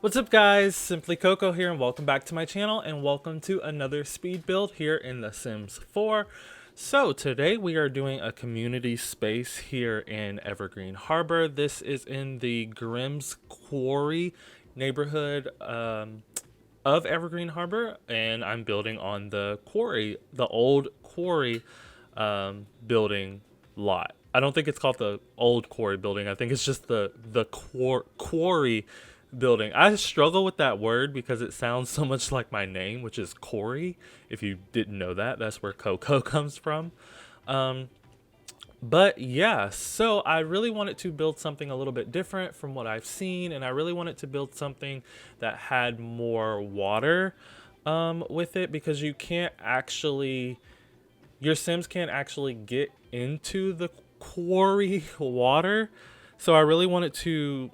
What's up guys, Simply Coco here and welcome back to my channel and welcome to another speed build here in The Sims 4. So today we are doing a community space here in Evergreen Harbor. This is in the Grimm's Quarry neighborhood of Evergreen Harbor, and I'm building on the quarry, the old quarry building lot. I don't think it's called the old quarry building. I think it's just the quarry building. I struggle with that word because it sounds so much like my name, which is Corey. If you didn't know that, that's where Coco comes from. But yeah, so I really wanted to build something a little bit different from what I've seen, and I really wanted to build something that had more water with it, because you can't actually, your Sims can't actually get into the quarry water. So I really wanted to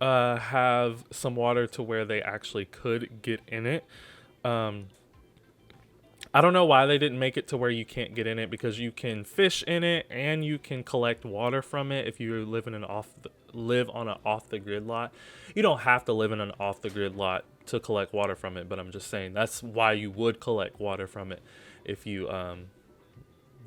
have some water to where they actually could get in it. I don't know why they didn't make it to where you can't get in it, because you can fish in it and you can collect water from it if you live on an off the grid lot. You don't have to live in an off the grid lot to collect water from it, but I'm just saying that's why you would collect water from it if you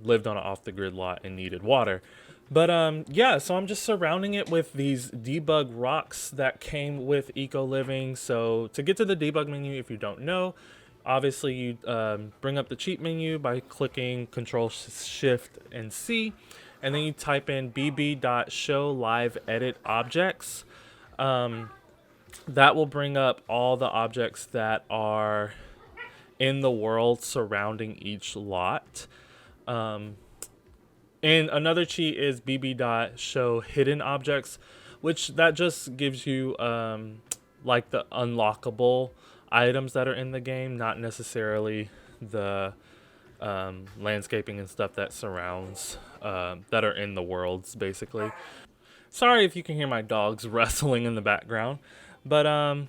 lived on an off the grid lot and needed water. But yeah, so I'm just surrounding it with these debug rocks that came with Eco Living. So to get to the debug menu, if you don't know, obviously you bring up the cheat menu by clicking Control Shift and C, and then you type in bb.show live edit objects. That will bring up all the objects that are in the world surrounding each lot. And another cheat is bb.show hidden objects, which that just gives you like the unlockable items that are in the game, not necessarily the landscaping and stuff that surrounds that are in the worlds, basically. Sorry if you can hear my dogs wrestling in the background, but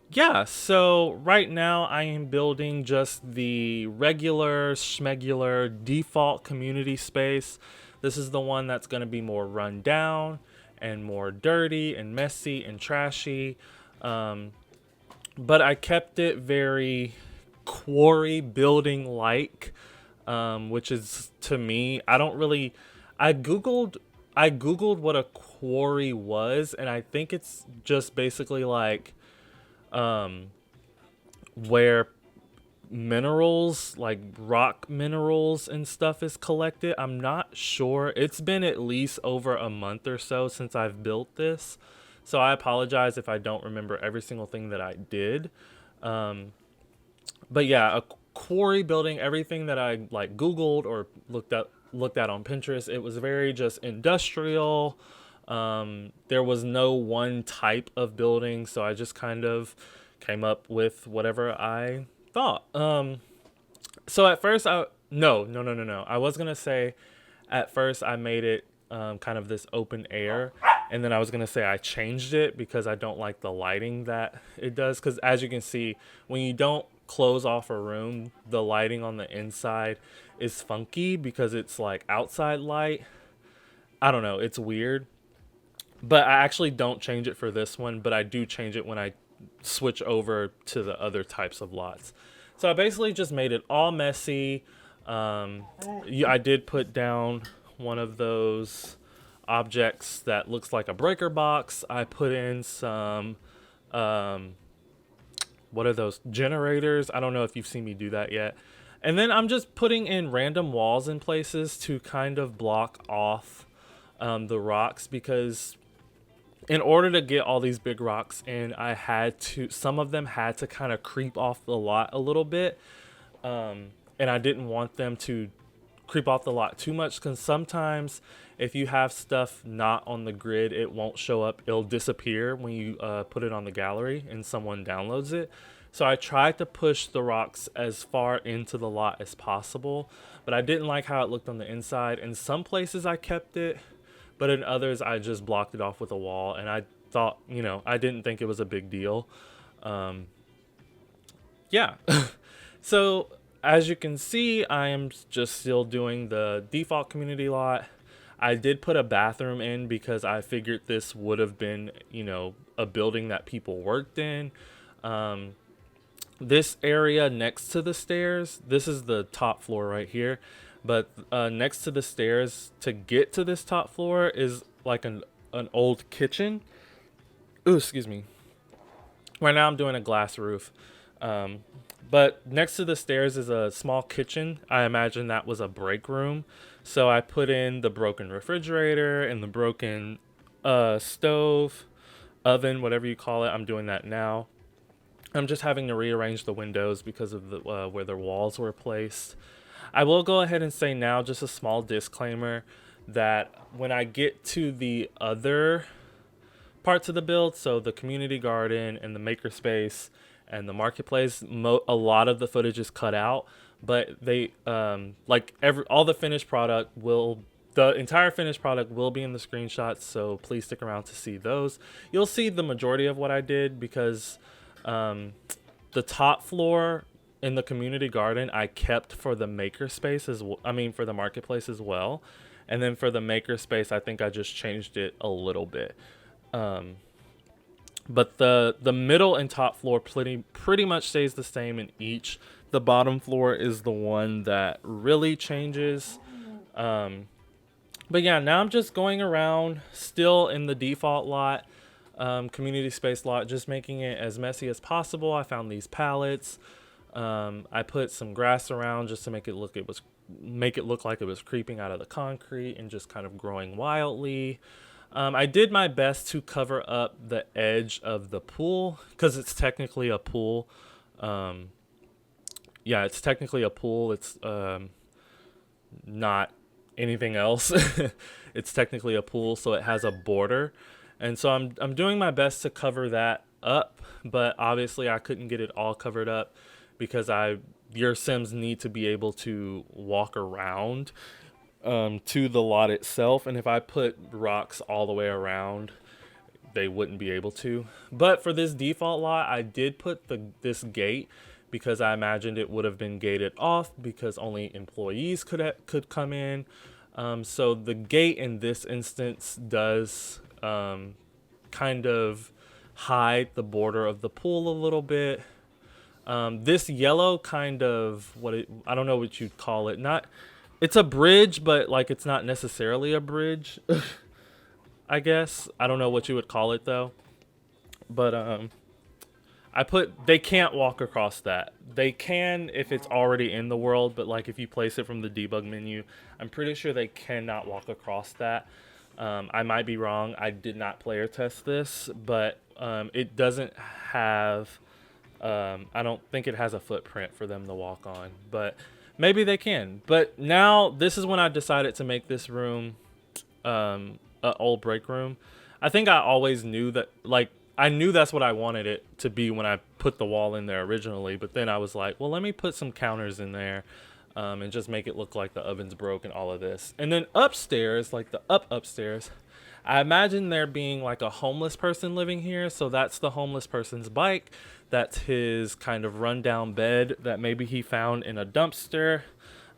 yeah, so right now I am building just the regular schmegular default community space. This is the one that's going to be more run down and more dirty and messy and trashy. But I kept it very quarry building like, which is, to me, I don't really, I googled what a quarry was, and I think it's just basically like where minerals, like rock minerals and stuff, is collected. I'm not sure. It's been at least over a month or so since I've built this, so I apologize if I don't remember every single thing that I did. But yeah, a quarry building, everything that I like googled or looked at on Pinterest, it was very just industrial. There was no one type of building, so I just kind of came up with whatever I thought. So at first no. I was gonna say at first I made it kind of this open air, and then I was gonna say I changed it because I don't like the lighting that it does. Because as you can see, when you don't close off a room, the lighting on the inside is funky because it's like outside light. I don't know, it's weird. But I actually don't change it for this one, but I do change it when I switch over to the other types of lots. So I basically just made it all messy. I did put down one of those objects that looks like a breaker box. I put in some, what are those, generators? I don't know if you've seen me do that yet. And then I'm just putting in random walls in places to kind of block off the rocks, because in order to get all these big rocks in, some of them had to kind of creep off the lot a little bit. And I didn't want them to creep off the lot too much, because sometimes if you have stuff not on the grid, it won't show up. It'll disappear when you put it on the gallery and someone downloads it. So I tried to push the rocks as far into the lot as possible, but I didn't like how it looked on the inside. In some places I kept it, but in others I just blocked it off with a wall, and I thought, I didn't think it was a big deal. Yeah. So as you can see, I am just still doing the default community lot. I did put a bathroom in because I figured this would have been, a building that people worked in. Um, this area next to the stairs, this is the top floor right here, but next to the stairs to get to this top floor is like an old kitchen. Ooh, excuse me. Right now I'm doing a glass roof. Um, but next to the stairs is a small kitchen. I imagine that was a break room. So I put in the broken refrigerator and the broken stove, oven, whatever you call it. I'm doing that now. I'm just having to rearrange the windows because of the where the walls were placed. I will go ahead and say now, just a small disclaimer, that when I get to the other parts of the build, so the community garden and the makerspace and the marketplace, a lot of the footage is cut out, but they like all the finished product will the entire finished product will be in the screenshots, so please stick around to see those. You'll see the majority of what I did because the top floor in the community garden I kept for the makerspace for the marketplace as well. And then for the makerspace, I think I just changed it a little bit. Um, but the middle and top floor pretty much stays the same in each. The bottom floor is the one that really changes. But yeah, now I'm just going around, still in the default lot, community space lot, just making it as messy as possible. I found these pallets. I put some grass around just to make it look like it was creeping out of the concrete and just kind of growing wildly. I did my best to cover up the edge of the pool because it's technically a pool. Yeah, it's technically a pool. It's not anything else. It's technically a pool, so it has a border. And so I'm doing my best to cover that up, but obviously I couldn't get it all covered up because your Sims need to be able to walk around to the lot itself, and if I put rocks all the way around, they wouldn't be able to. But for this default lot, I did put this gate because I imagined it would have been gated off because only employees could come in. So the gate in this instance does kind of hide the border of the pool a little bit. This yellow kind of I don't know what you'd call it. It's a bridge, but like it's not necessarily a bridge. I guess I don't know what you would call it though. But they can't walk across that. They can if it's already in the world, but like if you place it from the debug menu, I'm pretty sure they cannot walk across that. I might be wrong. I did not player test this, but it doesn't have. I don't think it has a footprint for them to walk on, but maybe they can. But now this is when I decided to make this room an old break room. I think I always knew that, like, I knew that's what I wanted it to be when I put the wall in there originally, but then I was like, well, let me put some counters in there and just make it look like the oven's broke and all of this. And then upstairs, like the upstairs, I imagine there being like a homeless person living here. So that's the homeless person's bike. That's his kind of rundown bed that maybe he found in a dumpster.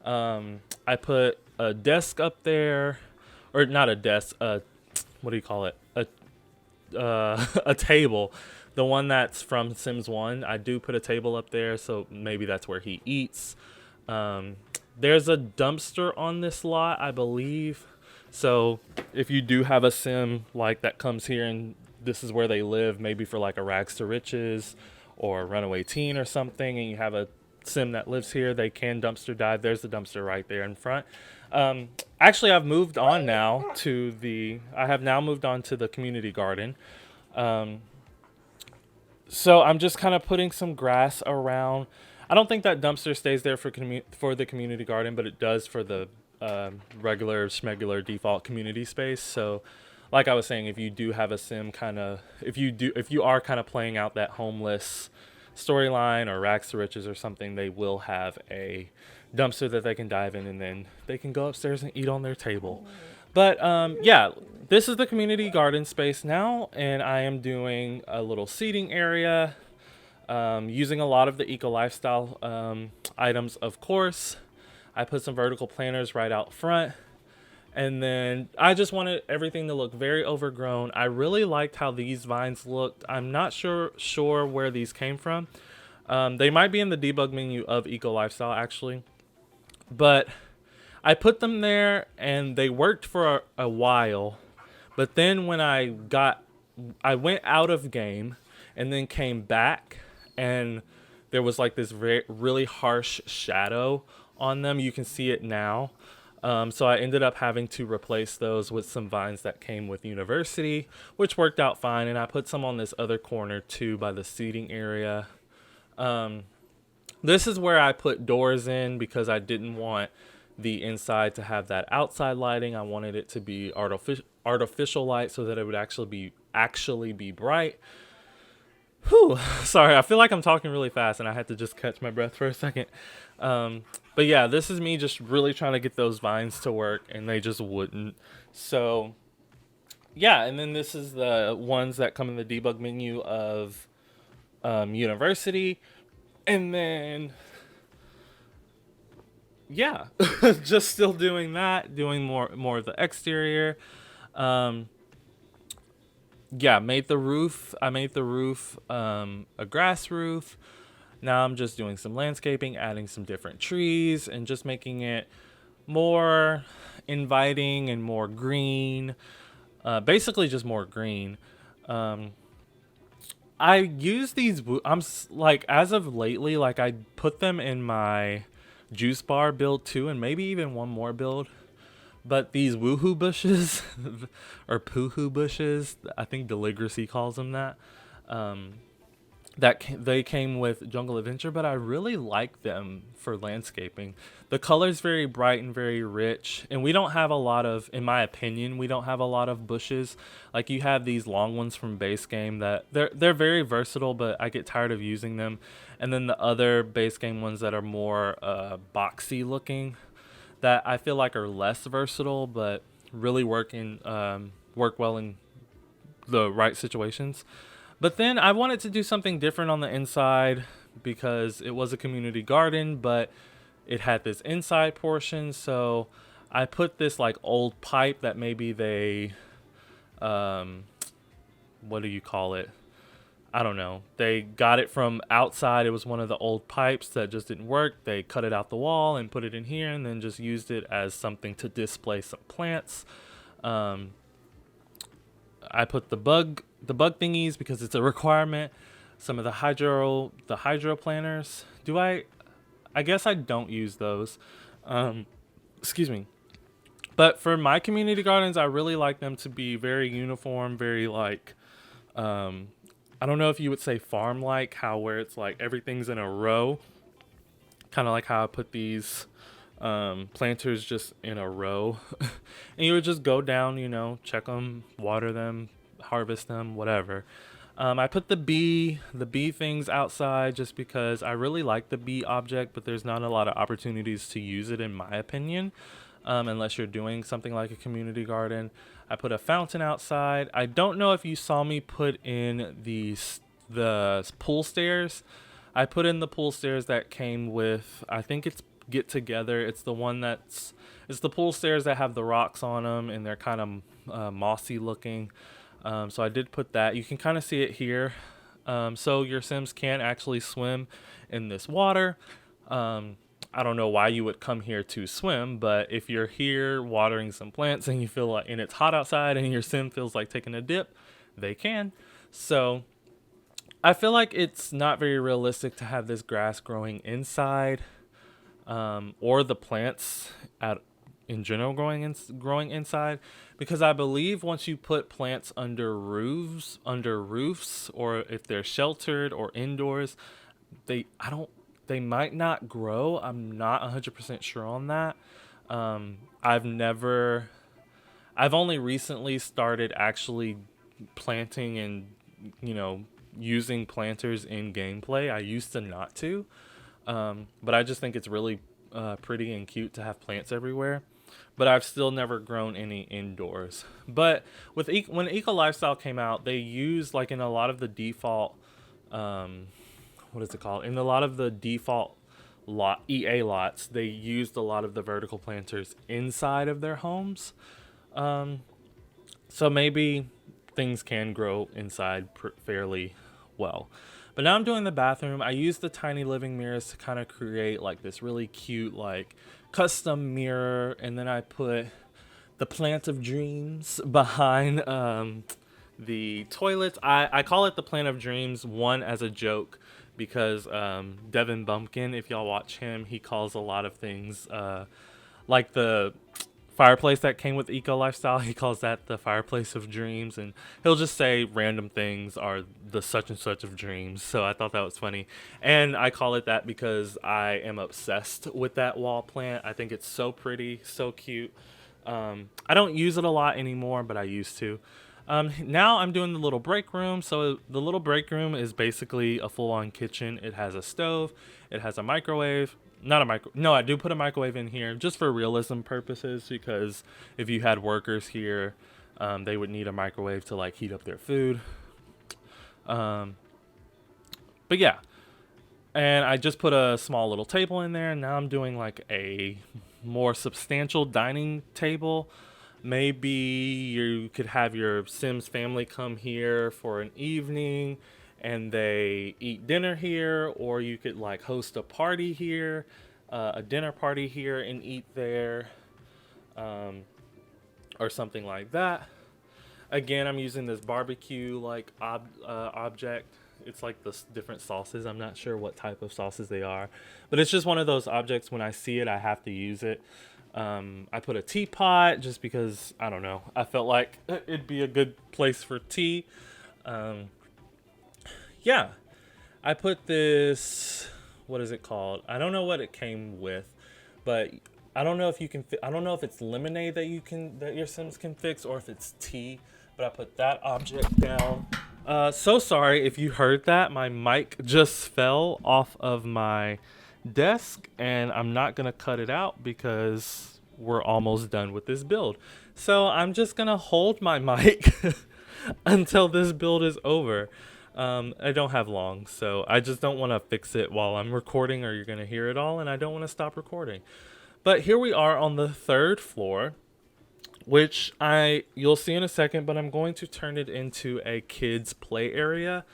I put a desk up there, or not a desk, what do you call it? A table, the one that's from Sims 1. I do put a table up there, so maybe that's where he eats. There's a dumpster on this lot, I believe. So if you do have a Sim like that comes here and this is where they live, maybe for like a rags to riches or a runaway teen or something, and you have a Sim that lives here, they can dumpster dive. There's the dumpster right there in front. Actually, I've moved on now to the community garden. So I'm just kind of putting some grass around. I don't think that dumpster stays there for the community garden, but it does for the regular schmegular default community space. So like I was saying, if you do have a Sim if you are kind of playing out that homeless storyline or rags to riches or something, they will have a dumpster that they can dive in, and then they can go upstairs and eat on their table. But yeah, this is the community garden space now, and I am doing a little seating area, using a lot of the eco lifestyle items, of course. I put some vertical planters right out front, And then I just wanted everything to look very overgrown. I really liked how these vines looked. I'm not sure where these came from. They might be in the debug menu of Eco Lifestyle actually, but I put them there and they worked for a while. But then when I went out of game and then came back, and there was like this really harsh shadow on them. You can see it now. So I ended up having to replace those with some vines that came with University, which worked out fine. And I put some on this other corner too by the seating area. This is where I put doors in because I didn't want the inside to have that outside lighting. I wanted it to be artificial light so that it would actually be bright. Whew, sorry, I feel like I'm talking really fast and I had to just catch my breath for a second. But yeah, this is me just really trying to get those vines to work and they just wouldn't. So yeah, and then this is the ones that come in the debug menu of University. And then yeah, just still doing that, doing more of the exterior. Um, yeah, I made the roof a grass roof. Now I'm just doing some landscaping, adding some different trees, and just making it more inviting and more green. Basically, just more green. Um, I use these. Like as of lately, like I put them in my juice bar build too, and maybe even one more build. But these woohoo bushes, or poohoo bushes, I think Deligracy calls them that. Um, they came with Jungle Adventure, but I really like them for landscaping. The color's very bright and very rich, and we don't have a lot of, in my opinion, we don't have a lot of bushes. Like you have these long ones from base game that they're very versatile, but I get tired of using them. And then the other base game ones that are more boxy looking, that I feel like are less versatile, but really work well in the right situations. But then I wanted to do something different on the inside because it was a community garden, but it had this inside portion. So I put this like old pipe that maybe they, what do you call it? I don't know. They got it from outside. It was one of the old pipes that just didn't work. They cut it out the wall and put it in here and then just used it as something to display some plants. Um, I put the bug thingies because it's a requirement. Some of the hydro planters. I guess I don't use those. Excuse me. But for my community gardens, I really like them to be very uniform, very like I don't know if you would say farm like, how where it's like everything's in a row. Kind of like how I put these planters just in a row. And you would just go down, check them, water them, harvest them, whatever. I put the bee things outside just because I really like the bee object, but there's not a lot of opportunities to use it in my opinion, unless you're doing something like a community garden. I put a fountain outside. I don't know if you saw me put in the pool stairs. I put in the pool stairs that came with, I think it's Get Together. It's the pool stairs that have the rocks on them and they're kind of mossy looking. So I did put that. You can kind of see it here. So your Sims can actually swim in this water. I don't know why you would come here to swim, but if you're here watering some plants and you feel like, and it's hot outside and your Sim feels like taking a dip, they can. So I feel like it's not very realistic to have this grass growing inside, or the plants in general growing inside, because I believe once you put plants under roofs, or if they're sheltered or indoors, they might not grow. I'm not 100% sure on that. I've only recently started actually planting and using planters in gameplay. I used to not to, but I just think it's really pretty and cute to have plants everywhere. But I've still never grown any indoors. But when Eco Lifestyle came out, they used like in a lot of the default, what is it called? In a lot of the default EA lots, they used a lot of the vertical planters inside of their homes. Um, so maybe things can grow inside fairly well. But now I'm doing the bathroom. I use the tiny living mirrors to kind of create like this really cute like custom mirror, and then I put the plant of dreams behind the toilets. I call it the plant of dreams, one, as a joke, because Devin Bumpkin, if y'all watch him, he calls a lot of things like the fireplace that came with Eco Lifestyle. He calls that the fireplace of dreams, and he'll just say random things are the such and such of dreams. So I thought that was funny, and I call it that because I am obsessed with that wall plant. I think it's so pretty, so cute. I don't use it a lot anymore, but I used to. Now I'm doing the little break room. So the little break room is basically a full-on kitchen. It has a stove, it has a microwave. Not a micro. No, I do put a microwave in here just for realism purposes, because if you had workers here, they would need a microwave to like heat up their food. But yeah, and I just put a small little table in there. And now I'm doing like a more substantial dining table. Maybe you could have your Sims family come here for an evening and they eat dinner here, or you could like host a party here, a dinner party here, and eat there, or something like that. Again, I'm using this barbecue like object. It's like the different sauces. I'm not sure what type of sauces they are, but it's just one of those objects. When I see it, I have to use it. I put a teapot just because, I don't know, I felt like it'd be a good place for tea. Yeah, I put this, what is it called? I don't know what it came with, but I don't know if you can, I don't know if it's lemonade that your Sims can fix, or if it's tea, but I put that object down. So sorry if you heard that. My mic just fell off of my desk, and I'm not going to cut it out because we're almost done with this build. So I'm just going to hold my mic until this build is over. I don't have long, so I just don't want to fix it while I'm recording, or you're going to hear it all, and I don't want to stop recording. But here we are on the third floor, which you'll see in a second, but I'm going to turn it into a kids play area,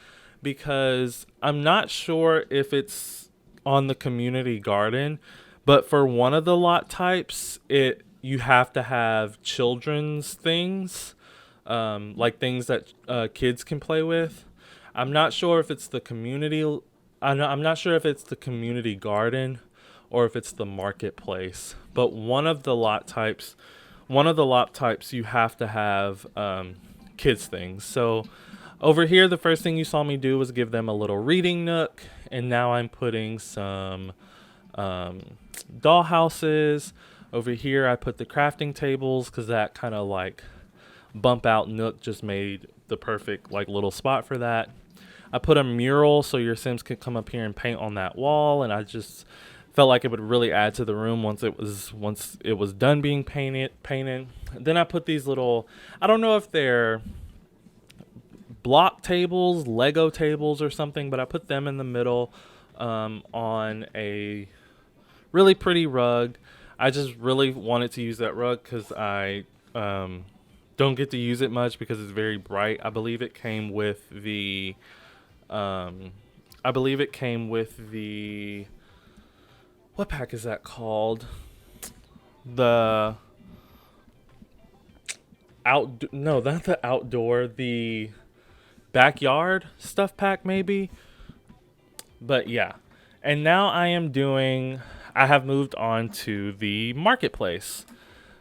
because I'm not sure if it's on the community garden, but for one of the lot types, you have to have children's things, like things that kids can play with. I'm not sure if it's the community. I'm not sure if it's the community garden or if it's the marketplace. But one of the lot types, you have to have kids things. So over here, the first thing you saw me do was give them a little reading nook, and now I'm putting some doll houses. Over here, I put the crafting tables because that kind of like bump out nook just made the perfect like little spot for that. I put a mural so your Sims could come up here and paint on that wall, and I just felt like it would really add to the room once it was done being painted. Then I put these little, I don't know if they're block tables, Lego tables or something, but I put them in the middle on a really pretty rug. I just really wanted to use that rug because I don't get to use it much because it's very bright. I believe it came with the what pack is that called? The no, not the outdoor, the backyard stuff pack maybe. But yeah. And now I have moved on to the marketplace.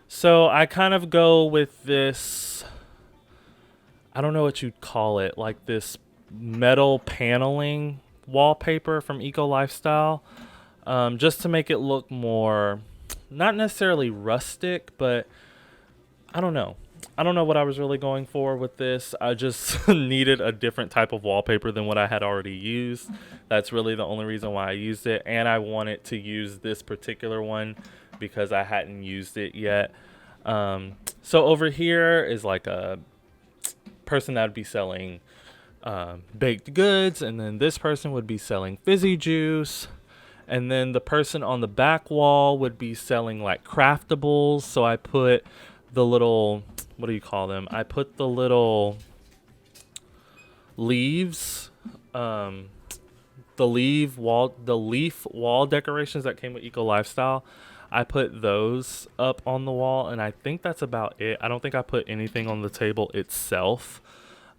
So I kind of go with this, I don't know what you'd call it, like this metal paneling wallpaper from Eco Lifestyle, just to make it look more, not necessarily rustic, but I don't know what I was really going for with this. I just needed a different type of wallpaper than what I had already used. That's really the only reason why I used it, and I wanted to use this particular one because I hadn't used it yet. So over here is like a person that would be selling baked goods, and then this person would be selling fizzy juice, And then the person on the back wall would be selling like craftables. So I put the little, what do you call them? I put the little leaves, um, the leaf wall decorations that came with Eco Lifestyle. I put those up on the wall, and I think that's about it. I don't think I put anything on the table itself.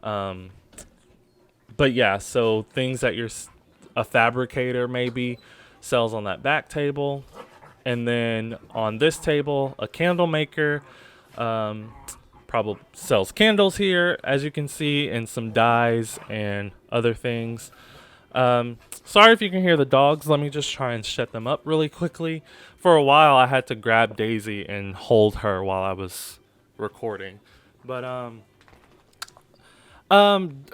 Um, but yeah, so things that a fabricator maybe sells on that back table, and then on this table, a candle maker probably sells candles here, as you can see, and some dyes and other things. Sorry if you can hear the dogs. Let me just try and shut them up really quickly. For a while, I had to grab Daisy and hold her while I was recording. But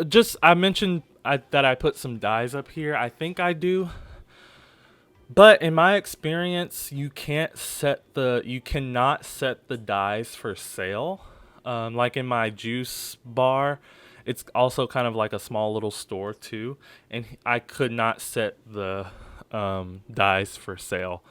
just I mentioned that I put some dyes up here. I think I do. But in my experience, you cannot set the dyes for sale. Like in my juice bar, it's also kind of like a small little store too, and I could not set the dyes for sale.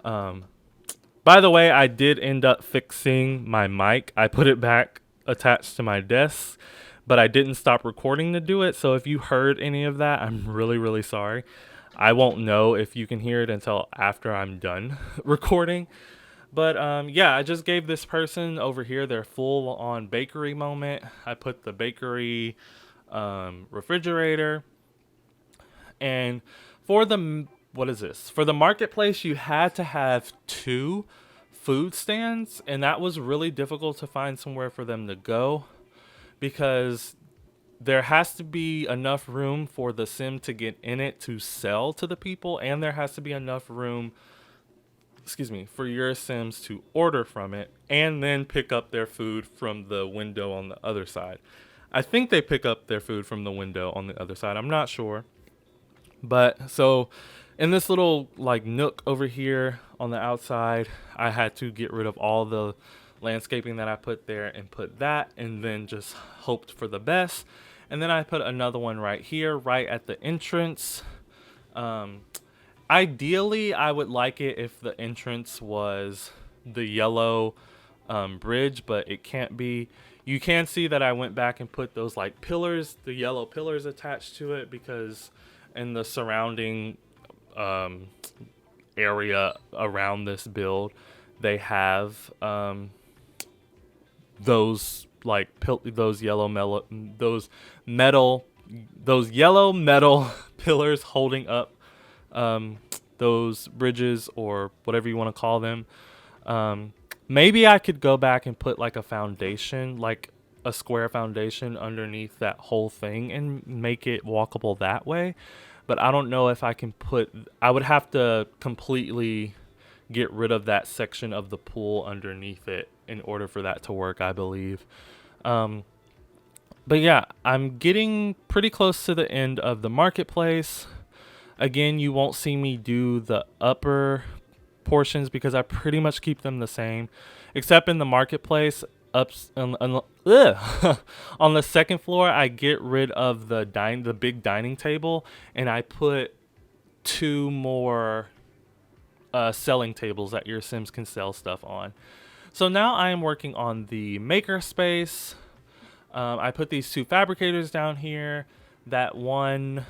By the way, I did end up fixing my mic. I put it back attached to my desk, but I didn't stop recording to do it. So if you heard any of that, I'm really, really sorry. I won't know if you can hear it until after I'm done recording. But yeah, I just gave this person over here their full on bakery moment. I put the bakery refrigerator. And for the, what is this? For the marketplace, you had to have 2 food stands. And that was really difficult to find somewhere for them to go, because there has to be enough room for the sim to get in it to sell to the people, and there has to be enough room, for your sims to order from it and then pick up their food from the window on the other side. I think they pick up their food from the window on the other side. I'm not sure. But so in this little like nook over here on the outside, I had to get rid of all the landscaping that I put there and put that, and then just hoped for the best. And then I put another one right here, right at the entrance. Ideally, I would like it if the entrance was the yellow bridge, but it can't be. You can see that I went back and put those like pillars, the yellow pillars attached to it, because in the surrounding area around this build, they have those like those yellow metal pillars holding up those bridges, or whatever you want to call them. Maybe I could go back and put like a foundation, like a square foundation underneath that whole thing and make it walkable that way. But I don't know if I can I would have to completely get rid of that section of the pool underneath it in order for that to work, I believe. But yeah, I'm getting pretty close to the end of the marketplace. Again, you won't see me do the upper portions because I pretty much keep them the same, except in the marketplace on the second floor. I get rid of the big dining table, and I put 2 more selling tables that your sims can sell stuff on. So now I am working on the maker space. I put these 2 fabricators down here. That one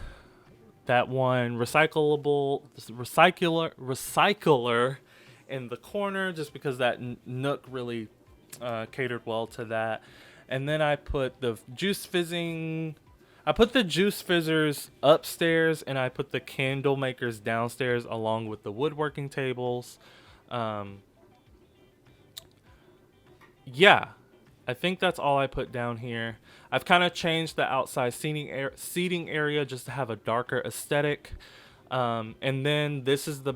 recycler in the corner, just because that nook really catered well to that. And then I put the juice fizzers upstairs, and I put the candle makers downstairs along with the woodworking tables. Yeah, I think that's all I put down here. I've kind of changed the outside seating area just to have a darker aesthetic. And then this is the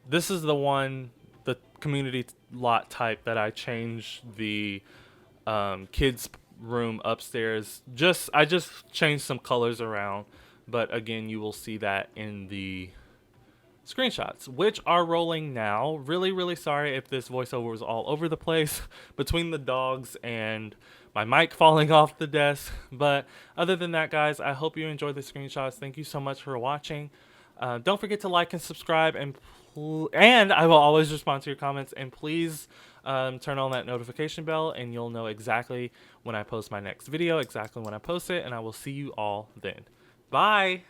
one, the community lot type that I changed the kids room upstairs. I just changed some colors around, but again, you will see that in the screenshots, which are rolling now. Really sorry if this voiceover was all over the place between the dogs and my mic falling off the desk. But other than that, guys, I hope you enjoyed the screenshots. Thank you so much for watching. Don't forget to like and subscribe, and I will always respond to your comments. And please turn on that notification bell, and you'll know exactly when I post my next video, exactly when I post it. And I will see you all then. Bye.